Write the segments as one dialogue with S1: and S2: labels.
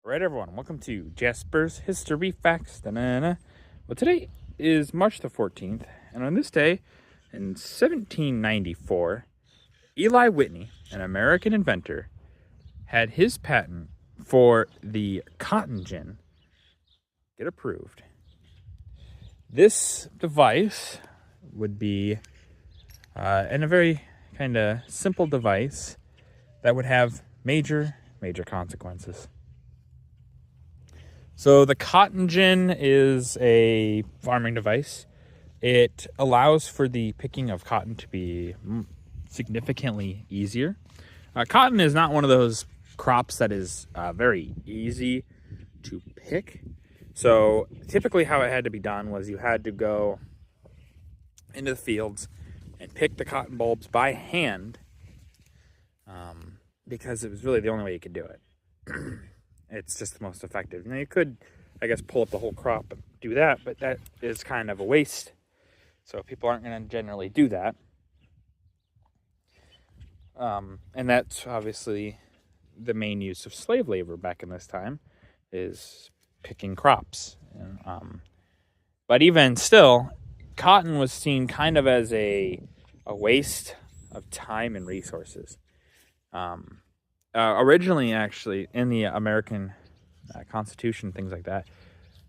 S1: Alright everyone, welcome to Jasper's History Facts. Well, today is March the 14th, and on this day, in 1794, Eli Whitney, an American inventor, had his patent for the cotton gin get approved. This device would be in a very kind of simple device that would have major consequences. So the cotton gin is a farming device. It allows for the picking of cotton to be significantly easier. Cotton is not one of those crops that is very easy to pick. So typically how it had to be done was you had to go into the fields and pick the cotton bulbs by hand because it was really the only way you could do it. It's just the most effective. Now you could, I guess, pull up the whole crop and do that, but that is kind of a waste. So people aren't going to generally do that. And that's obviously the main use of slave labor back in this time, is picking crops. But even still, cotton was seen kind of as a waste of time and resources. Originally, actually, in the American Constitution, things like that,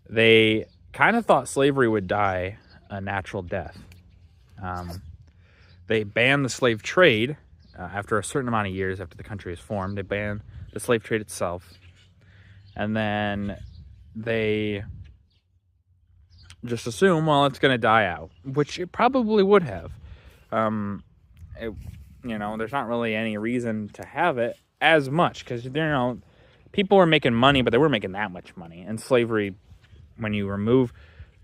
S1: they kind of thought slavery would die a natural death. They banned the slave trade after a certain amount of years after the country was formed. They banned the slave trade itself. And then they just assume, well, it's going to die out, which it probably would have. There's not really any reason to have it as much, because people were making money, but they weren't making that much money. And slavery, when you remove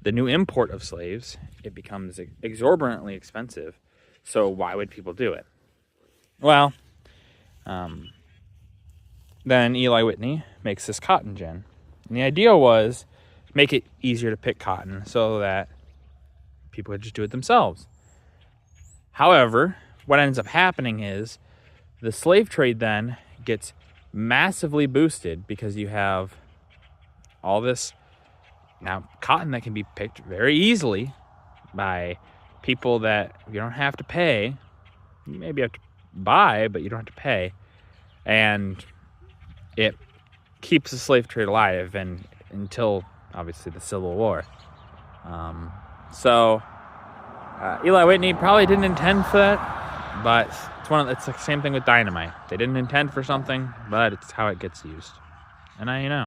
S1: the new import of slaves, it becomes exorbitantly expensive. So why would people do it? Well, then Eli Whitney makes this cotton gin, and the idea was make it easier to pick cotton so that people could just do it themselves. However, what ends up happening is the slave trade then gets massively boosted because you have all this now cotton that can be picked very easily by people that you don't have to pay. You maybe have to buy, but you don't have to pay. And it keeps the slave trade alive until obviously the Civil War. Eli Whitney probably didn't intend for that. But it's the same thing with dynamite. They didn't intend for something, but it's how it gets used. And now you know.